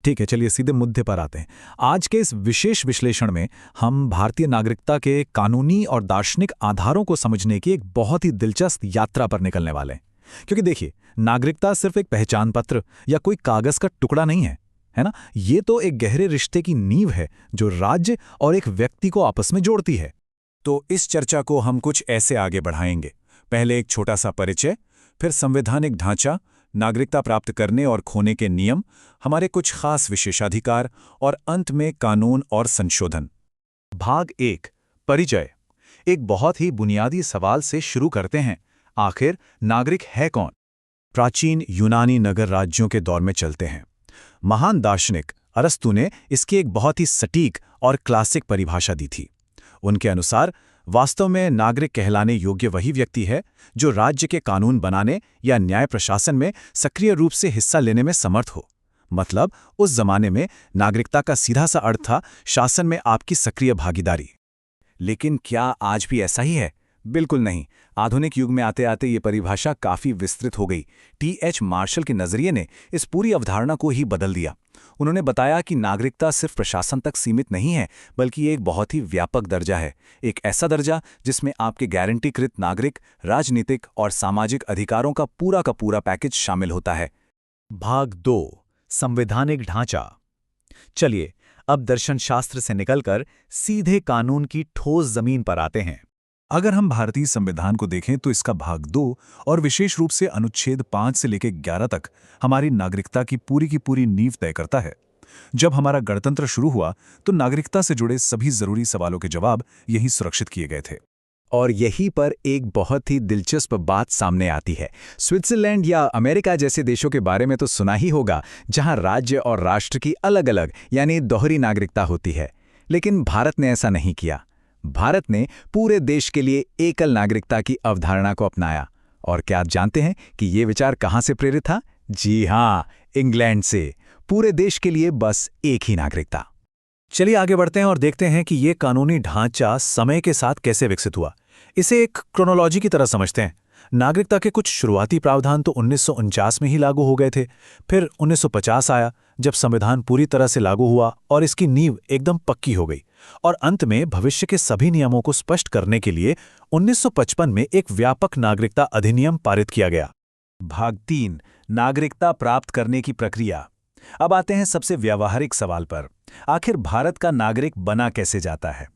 ठीक है, चलिए सीधे मुद्दे पर आते हैं। आज के इस विशेष विश्लेषण में हम भारतीय नागरिकता के कानूनी और दार्शनिक आधारों को समझने की एक बहुत ही दिलचस्प यात्रा पर निकलने वाले हैं। क्योंकि देखिए, नागरिकता सिर्फ एक पहचान पत्र या कोई कागज का टुकड़ा नहीं है ना? ये तो एक गहरे रिश्ते की नींव है जो राज्य और एक व्यक्ति को आपस में जोड़ती है। तो इस चर्चा को हम कुछ ऐसे आगे बढ़ाएंगे। पहले एक छोटा सा परिचय, फिर संवैधानिक ढांचा, नागरिकता प्राप्त करने और खोने के नियम, हमारे कुछ खास विशेषाधिकार और अंत में कानून और संशोधन। भाग 1, परिचय। एक बहुत ही बुनियादी सवाल से शुरू करते हैं। आखिर नागरिक है कौन? प्राचीन यूनानी नगर राज्यों के दौर में चलते हैं। महान दार्शनिक अरस्तु ने इसकी एक बहुत ही सटीक और क्लासिक परिभाषा दी थी। उनके अनुसार वास्तव में नागरिक कहलाने योग्य वही व्यक्ति है जो राज्य के कानून बनाने या न्याय प्रशासन में सक्रिय रूप से हिस्सा लेने में समर्थ हो। मतलब उस जमाने में नागरिकता का सीधा सा अर्थ था शासन में आपकी सक्रिय भागीदारी। लेकिन क्या आज भी ऐसा ही है? बिल्कुल नहीं। आधुनिक युग में आते आते ये परिभाषा काफी विस्तृत हो गई। टी.एच. मार्शल के नजरिए ने इस पूरी अवधारणा को ही बदल दिया। उन्होंने बताया कि नागरिकता सिर्फ प्रशासन तक सीमित नहीं है, बल्कि एक बहुत ही व्यापक दर्जा है। एक ऐसा दर्जा जिसमें आपके गारंटीकृत नागरिक, राजनीतिक और सामाजिक अधिकारों का पूरा पैकेज शामिल होता है। भाग 2, संवैधानिक ढांचा। चलिए अब दर्शनशास्त्र से निकलकर सीधे कानून की ठोस जमीन पर आते हैं। अगर हम भारतीय संविधान को देखें तो इसका भाग 2 और विशेष रूप से अनुच्छेद 5 से लेकर 11 तक हमारी नागरिकता की पूरी नींव तय करता है। जब हमारा गणतंत्र शुरू हुआ तो नागरिकता से जुड़े सभी जरूरी सवालों के जवाब यही सुरक्षित किए गए थे। और यहीं पर एक बहुत ही दिलचस्प बात सामने आती है। स्विट्जरलैंड या अमेरिका जैसे देशों के बारे में तो सुना ही होगा, जहां राज्य और राष्ट्र की अलग-अलग यानी दोहरी नागरिकता होती है। लेकिन भारत ने ऐसा नहीं किया। भारत ने पूरे देश के लिए एकल नागरिकता की अवधारणा को अपनाया। और क्या आप जानते हैं कि ये विचार कहां से प्रेरित था? जी हां, इंग्लैंड से। पूरे देश के लिए बस एक ही नागरिकता। चलिए आगे बढ़ते हैं और देखते हैं कि ये कानूनी ढांचा समय के साथ कैसे विकसित हुआ। इसे एक क्रोनोलॉजी की तरह समझते हैं। नागरिकता के कुछ शुरुआती प्रावधान तो 1949 में ही लागू हो गए थे। फिर 1950 आया, जब संविधान पूरी तरह से लागू हुआ और इसकी नींव एकदम पक्की हो गई। और अंत में भविष्य के सभी नियमों को स्पष्ट करने के लिए 1955 में एक व्यापक नागरिकता अधिनियम पारित किया गया। भाग 3, नागरिकता प्राप्त करने की प्रक्रिया। अब आते हैं सबसे व्यावहारिक सवाल पर। आखिर भारत का नागरिक बना कैसे जाता है?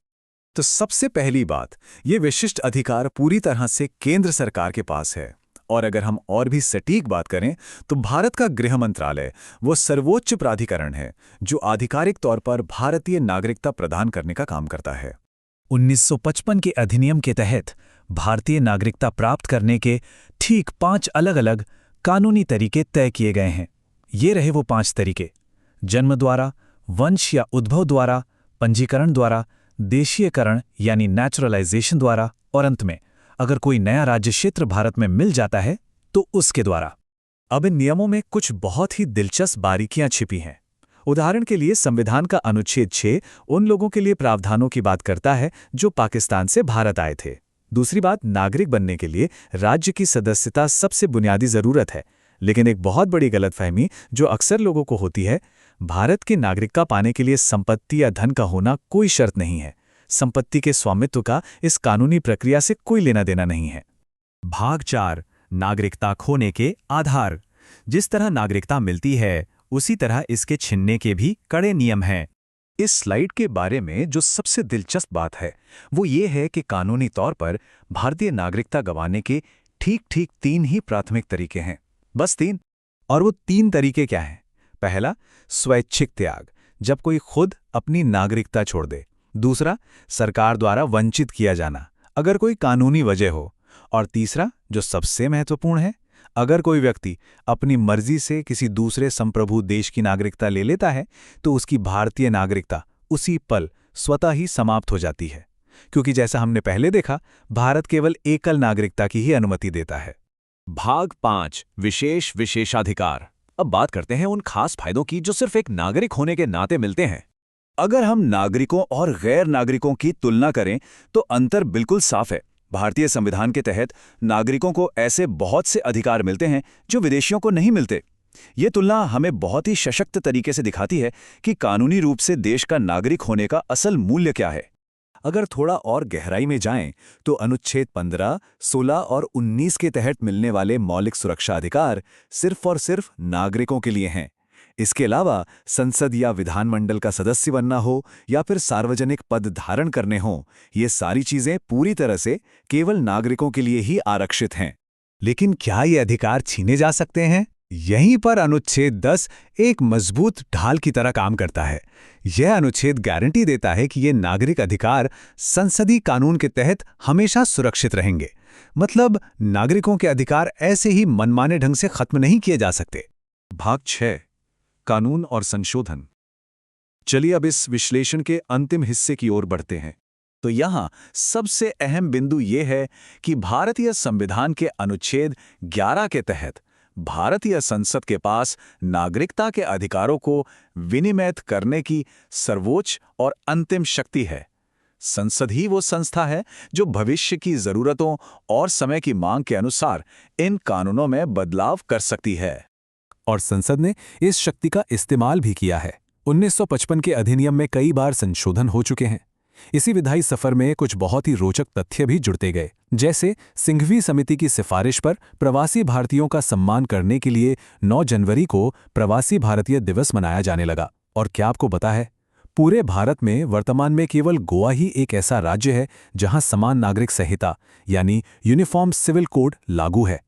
तो सबसे पहली बात, ये विशिष्ट अधिकार पूरी तरह से केंद्र सरकार के पास है। और अगर हम और भी सटीक बात करें तो भारत का गृह मंत्रालय वो सर्वोच्च प्राधिकरण है जो आधिकारिक तौर पर भारतीय नागरिकता प्रदान करने का काम करता है। 1955 के अधिनियम के तहत भारतीय नागरिकता प्राप्त करने के ठीक 5 अलग-अलग कानूनी तरीके तय किए गए हैं। ये रहे वो 5 तरीके: जन्म द्वारा, वंश या उद्भव द्वारा, पंजीकरण द्वारा, देशीयकरण यानी नेचुरलाइजेशन द्वारा, और अंत में अगर कोई नया राज्य क्षेत्र भारत में मिल जाता है तो उसके द्वारा। अब इन नियमों में कुछ बहुत ही दिलचस्प बारीकियां छिपी हैं। उदाहरण के लिए संविधान का अनुच्छेद 6 उन लोगों के लिए प्रावधानों की बात करता है जो पाकिस्तान से भारत आए थे। दूसरी बात, नागरिक बनने के लिए राज्य की सदस्यता सबसे बुनियादी जरूरत है। लेकिन एक बहुत बड़ी गलतफहमी जो अक्सर लोगों को होती है, भारत की नागरिकता पाने के लिए संपत्ति या धन का होना कोई शर्त नहीं है। संपत्ति के स्वामित्व का इस कानूनी प्रक्रिया से कोई लेना देना नहीं है। भाग 4, नागरिकता खोने के आधार। जिस तरह नागरिकता मिलती है उसी तरह इसके छीनने के भी कड़े नियम हैं। इस स्लाइड के बारे में जो सबसे दिलचस्प बात है वो ये है कि कानूनी तौर पर भारतीय नागरिकता गंवाने के ठीक 3 ही प्राथमिक तरीके हैं। बस 3। और वो 3 तरीके क्या हैं? पहला, स्वैच्छिक त्याग, जब कोई खुद अपनी नागरिकता छोड़ दे। दूसरा, सरकार द्वारा वंचित किया जाना, अगर कोई कानूनी वजह हो। और तीसरा, जो सबसे महत्वपूर्ण है, अगर कोई व्यक्ति अपनी मर्जी से किसी दूसरे संप्रभु देश की नागरिकता ले लेता है तो उसकी भारतीय नागरिकता उसी पल स्वतः ही समाप्त हो जाती है। क्योंकि जैसा हमने पहले देखा, भारत केवल एकल नागरिकता की ही अनुमति देता है। भाग 5, विशेष विशेषाधिकार। अब बात करते हैं उन खास फायदों की जो सिर्फ एक नागरिक होने के नाते मिलते हैं। अगर हम नागरिकों और गैर नागरिकों की तुलना करें तो अंतर बिल्कुल साफ है। भारतीय संविधान के तहत नागरिकों को ऐसे बहुत से अधिकार मिलते हैं जो विदेशियों को नहीं मिलते। ये तुलना हमें बहुत ही सशक्त तरीके से दिखाती है कि कानूनी रूप से देश का नागरिक होने का असल मूल्य क्या है। अगर थोड़ा और गहराई में जाएं, तो अनुच्छेद 15, 16 और 19 के तहत मिलने वाले मौलिक सुरक्षा अधिकार सिर्फ और सिर्फ नागरिकों के लिए हैं। इसके अलावा संसद या विधानमंडल का सदस्य बनना हो या फिर सार्वजनिक पद धारण करने हों, ये सारी चीजें पूरी तरह से केवल नागरिकों के लिए ही आरक्षित हैं। लेकिन क्या ये अधिकार छीने जा सकते हैं? यहीं पर अनुच्छेद 10 एक मजबूत ढाल की तरह काम करता है। यह अनुच्छेद गारंटी देता है कि ये नागरिक अधिकार संसदीय कानून के तहत हमेशा सुरक्षित रहेंगे। मतलब नागरिकों के अधिकार ऐसे ही मनमाने ढंग से खत्म नहीं किए जा सकते। भाग 6, कानून और संशोधन। चलिए अब इस विश्लेषण के अंतिम हिस्से की ओर बढ़ते हैं। तो यहाँ सबसे अहम बिंदु ये है कि भारतीय संविधान के अनुच्छेद 11 के तहत भारतीय संसद के पास नागरिकता के अधिकारों को विनियमित करने की सर्वोच्च और अंतिम शक्ति है। संसद ही वो संस्था है जो भविष्य की जरूरतों और समय की मांग के अनुसार इन कानूनों में बदलाव कर सकती है। और संसद ने इस शक्ति का इस्तेमाल भी किया है। 1955 के अधिनियम में कई बार संशोधन हो चुके हैं। इसी विधायी सफर में कुछ बहुत ही रोचक तथ्य भी जुड़ते गए, जैसे सिंघवी समिति की सिफारिश पर प्रवासी भारतीयों का सम्मान करने के लिए 9 जनवरी को प्रवासी भारतीय दिवस मनाया जाने लगा। और क्या आपको पता है, पूरे भारत में वर्तमान में केवल गोवा ही एक ऐसा राज्य है जहां समान नागरिक संहिता यानी यूनिफॉर्म सिविल कोड लागू है।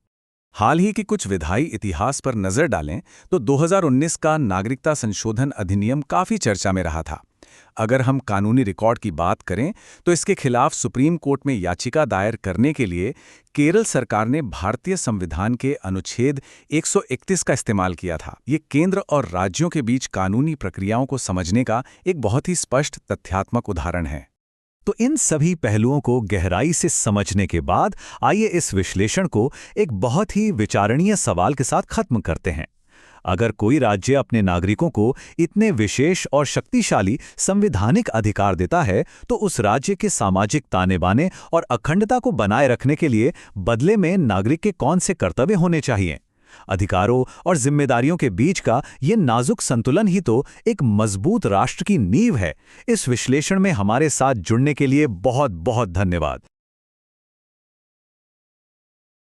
हाल ही के कुछ विधायी इतिहास पर नजर डालें तो 2019 का नागरिकता संशोधन अधिनियम काफी चर्चा में रहा था। अगर हम कानूनी रिकॉर्ड की बात करें तो इसके खिलाफ सुप्रीम कोर्ट में याचिका दायर करने के लिए केरल सरकार ने भारतीय संविधान के अनुच्छेद 131 का इस्तेमाल किया था। ये केंद्र और राज्यों के बीच कानूनी प्रक्रियाओं को समझने का एक बहुत ही स्पष्ट तथ्यात्मक उदाहरण है। तो इन सभी पहलुओं को गहराई से समझने के बाद आइए इस विश्लेषण को एक बहुत ही विचारणीय सवाल के साथ खत्म करते हैं। अगर कोई राज्य अपने नागरिकों को इतने विशेष और शक्तिशाली संवैधानिक अधिकार देता है, तो उस राज्य के सामाजिक ताने-बाने और अखंडता को बनाए रखने के लिए बदले में नागरिक के कौन से कर्तव्य होने चाहिए? अधिकारों और जिम्मेदारियों के बीच का ये नाजुक संतुलन ही तो एक मजबूत राष्ट्र की नींव है। इस विश्लेषण में हमारे साथ जुड़ने के लिए बहुत बहुत धन्यवाद।